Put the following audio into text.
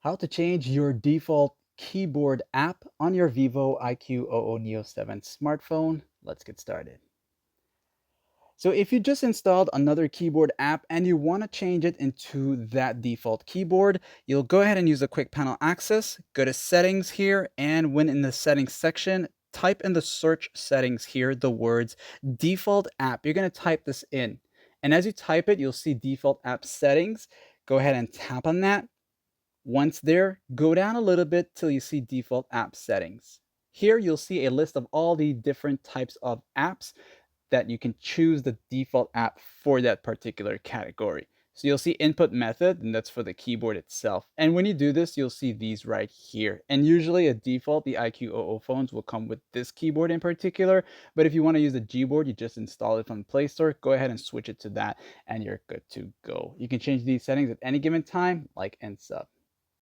How to change your default keyboard app on your Vivo IQOO Neo 7 smartphone. Let's get started. So if you just installed another keyboard app and you want to change it into that default keyboard, you'll go ahead and use the quick panel access, go to settings here, and when in the settings section, type in the search settings here the words default app. You're going to type this in. And as you type it, you'll see default app settings. Go ahead and tap on that. Once there, go down a little bit till you see default app settings. Here you'll see a list of all the different types of apps that you can choose the default app for that particular category. So you'll see input method, and that's for the keyboard itself. And when you do this, you'll see these right here. And usually a default, the IQOO phones will come with this keyboard in particular. But if you want to use the Gboard, you just install it from the Play Store. Go ahead and switch it to that, and you're good to go. You can change these settings at any given time, like and sub.